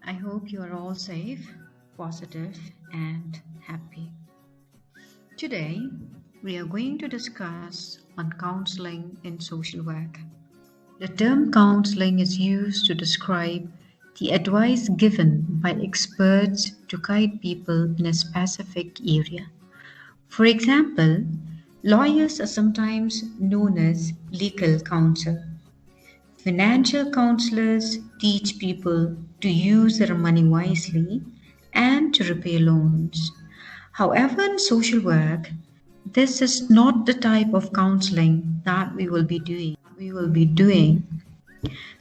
I hope you are all safe, positive, and happy. Today, we are going to discuss on counseling in social work. The term counseling is used to describe the advice given by experts to guide people in a specific area. For example, lawyers are sometimes known as legal counsel. Financial counselors teach people to use their money wisely and to repay loans. However, in social work, this is not the type of counseling that we will be doing.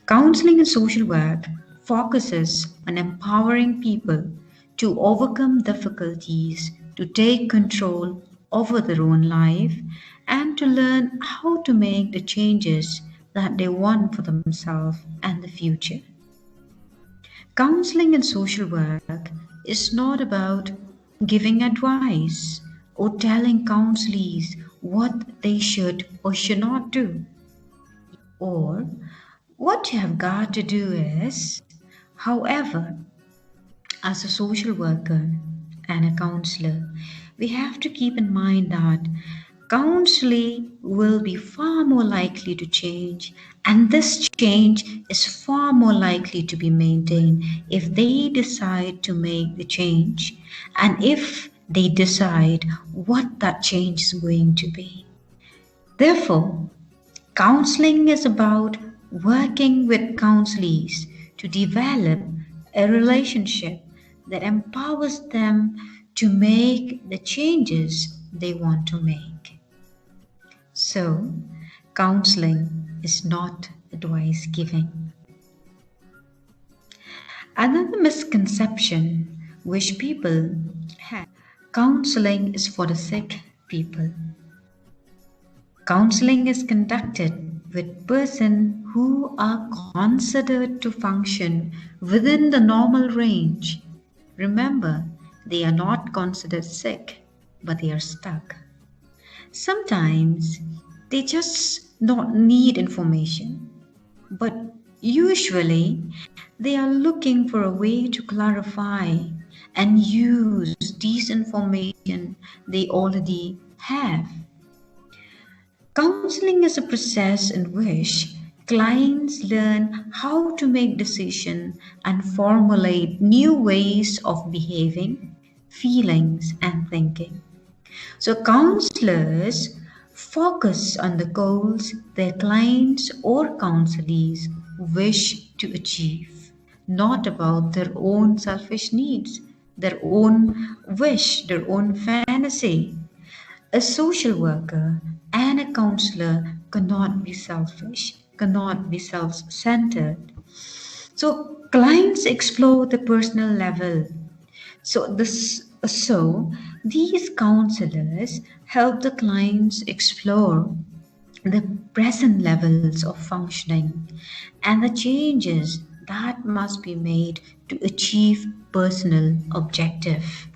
Counseling in social work focuses on empowering people to overcome difficulties, to take control over their own life, and to learn how to make the changes that they want for themselves and the future. Counseling in social work is not about giving advice or telling counselees what they should or should not do. Or what you have got to do is, however, as a social worker and a counselor, we have to keep in mind that counseling will be far more likely to change, and this change is far more likely to be maintained if they decide to make the change and if they decide what that change is going to be. Therefore, counseling is about working with counselees to develop a relationship that empowers them to make the changes they want to make. So, counseling is not advice giving. Another misconception which people have: counseling is for the sick people. Counseling is conducted with persons who are considered to function within the normal range. Remember, they are not considered sick, but they are stuck. Sometimes they just not need information, but usually they are looking for a way to clarify and use these information they already have. Counseling is a process in which clients learn how to make decisions and formulate new ways of behaving, feelings, and thinking. So, counselors focus on the goals their clients or counselees wish to achieve, not about their own selfish needs, their own wish, their own fantasy. A social worker and a counselor cannot be selfish, cannot be self centered. So, clients explore the personal level. So these counselors help the clients explore the present levels of functioning and the changes that must be made to achieve personal objective.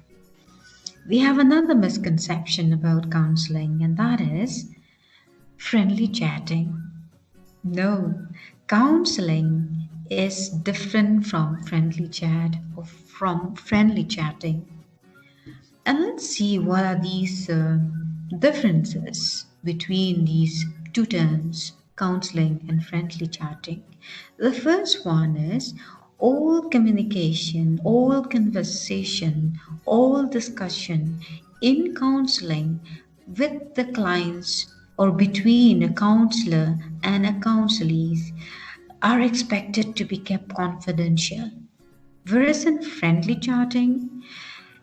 We have another misconception about counseling, and that is friendly chatting. No, counseling is different from friendly chat or from friendly chatting. And let's see what are these differences between these two terms, counseling and friendly chatting. The first one is all communication, all conversation, all discussion in counseling with the clients or between a counselor and a counselees are expected to be kept confidential. Whereas in friendly chatting,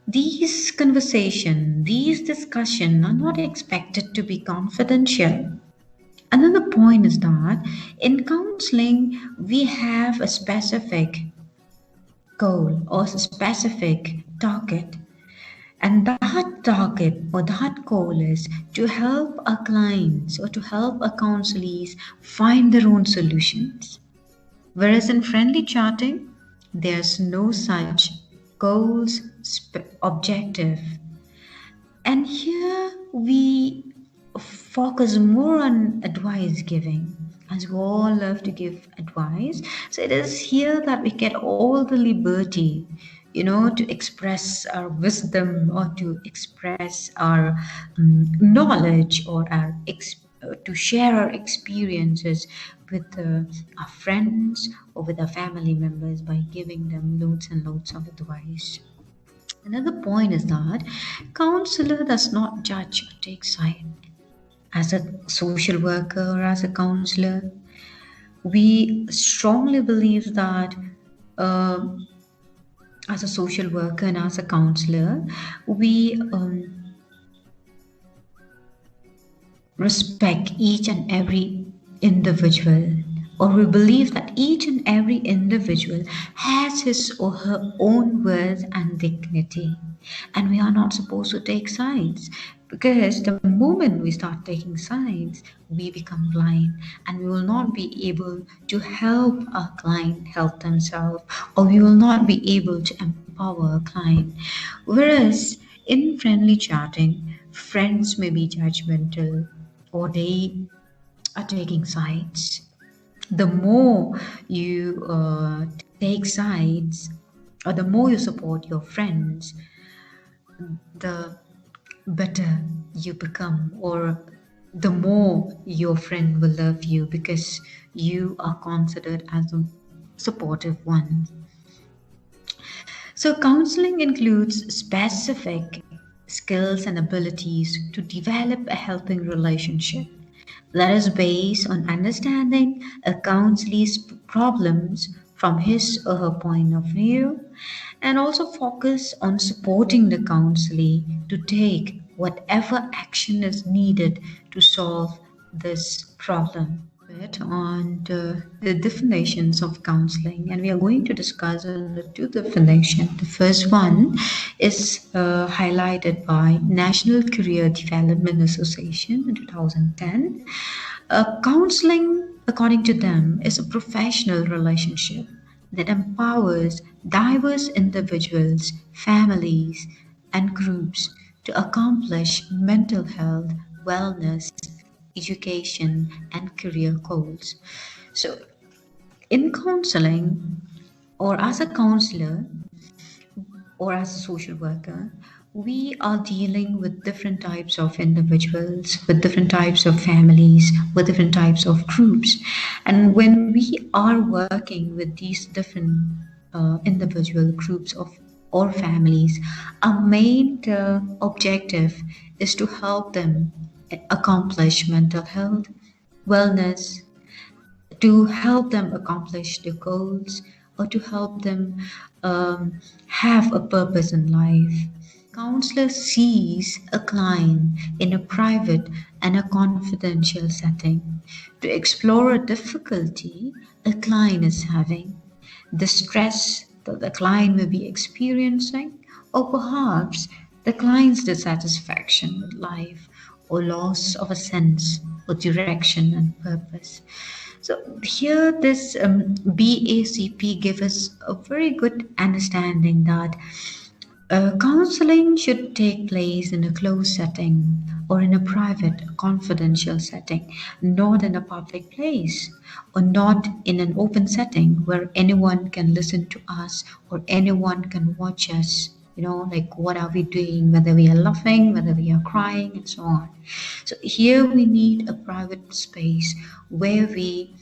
these conversation, these discussion are not expected to be confidential. Another point is that in counseling, we have a specific goal or a specific target. And that target or that goal is to help our clients or to help our counselees find their own solutions. Whereas in friendly chatting, there's no such goals, objective. And here we focus more on advice giving. as we all love to give advice. So it is here that we get all the liberty, to express our wisdom or to express our knowledge or to share our experiences with our friends or with our family members by giving them loads and loads of advice. Another point is that counselor does not judge or take side. As a social worker or as a counselor, we strongly believe that uh, as a social worker and as a counselor, we respect each and every individual, or we believe that each and every individual has his or her own worth and dignity, and we are not supposed to take sides, because the moment we start taking sides we become blind and we will not be able to help our client help themselves, or we will not be able to empower a client. Whereas in friendly chatting, friends may be judgmental or they are taking sides. The more you take sides, or the more you support your friends, the better you become, or the more your friend will love you because you are considered as a supportive one. So, counseling includes specific skills and abilities to develop a helping relationship that is based on understanding a counselee's problems from his or her point of view, and also focus on supporting the counselee to take whatever action is needed to solve this problem. Bit on the definitions of counseling, and we are going to discuss on the two definitions. The first one is highlighted by National Career Development Association in 2010. Counseling, according to them, is a professional relationship that empowers diverse individuals, families, and groups to accomplish mental health, wellness, education, and career goals. So, in counseling, or as a counselor, or as a social worker, we are dealing with different types of individuals, with different types of families, with different types of groups. And when we are working with these different individual groups of or families, our main objective is to help them accomplish mental health, wellness, to help them accomplish their goals, or to help them have a purpose in life. Counselor sees a client in a private and a confidential setting to explore a difficulty a client is having, the stress that the client may be experiencing, or perhaps the client's dissatisfaction with life or loss of a sense of direction and purpose. So here, this BACP gives us a very good understanding that counseling should take place in a closed setting or in a private, confidential setting, not in a public place or not in an open setting where anyone can listen to us or anyone can watch us. Like what are we doing, whether we are laughing, whether we are crying, and so on. So, here we need a private space where we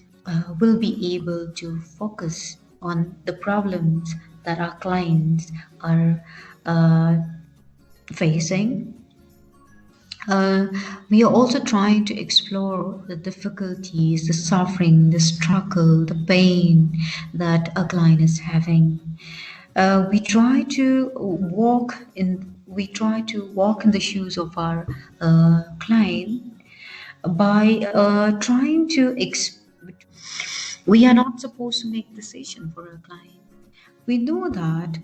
will be able to focus on the problems that our clients are uh, facing. We are also trying to explore the difficulties, the suffering, the struggle, the pain that a client is having. We try to walk in the shoes of our client by trying to we are not supposed to make decision for a client. We know that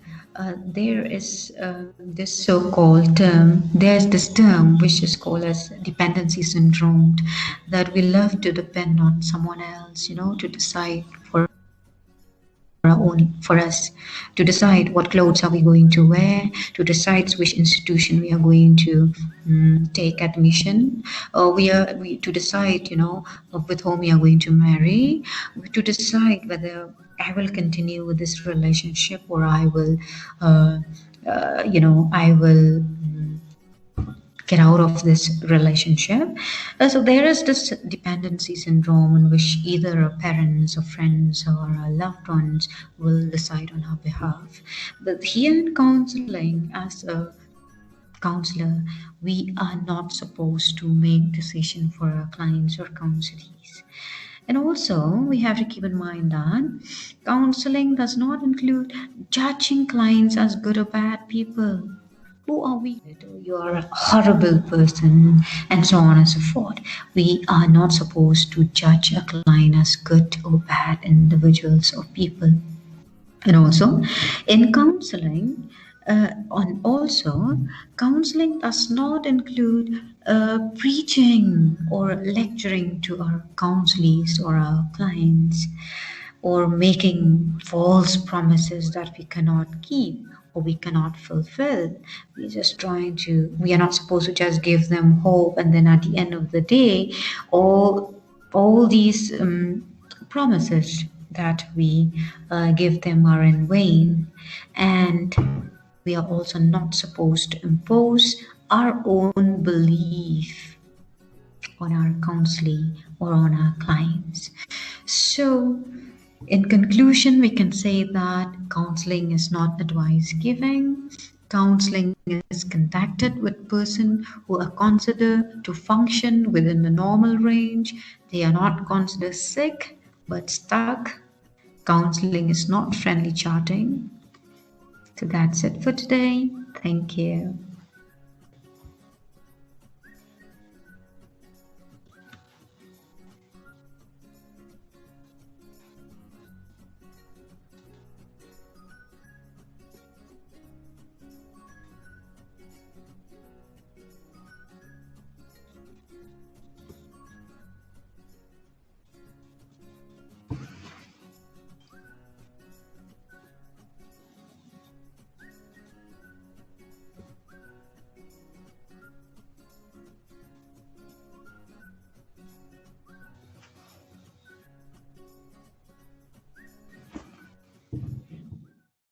there is this so-called term. There's this term which is called as dependency syndrome, that we love to depend on someone else, to decide for for us to decide what clothes are we going to wear, to decide which institution we are going to take admission, we to decide, with whom we are going to marry, to decide whether I will continue with this relationship or I will, I will get out of this relationship. So there is this dependency syndrome in which either our parents or friends or our loved ones will decide on our behalf. But here in counseling, as a counselor, we are not supposed to make decision for our clients or counselees. And also, we have to keep in mind that counseling does not include judging clients as good or bad people. Who are we? You are a horrible person, and so on and so forth. We are not supposed to judge a client as good or bad individuals or people. And also, in counseling, counseling does not include preaching or lecturing to our counselees or our clients, or making false promises that we cannot keep or we cannot fulfill. We are not supposed to just give them hope, and then at the end of the day, all these promises that we give them are in vain. And we are also not supposed to impose our own belief on our counselee or on our clients. So, in conclusion, we can say that counseling is not advice giving. Counseling is conducted with persons who are considered to function within the normal range. They are not considered sick but stuck. Counseling is not friendly chatting. So that's it for today. Thank you.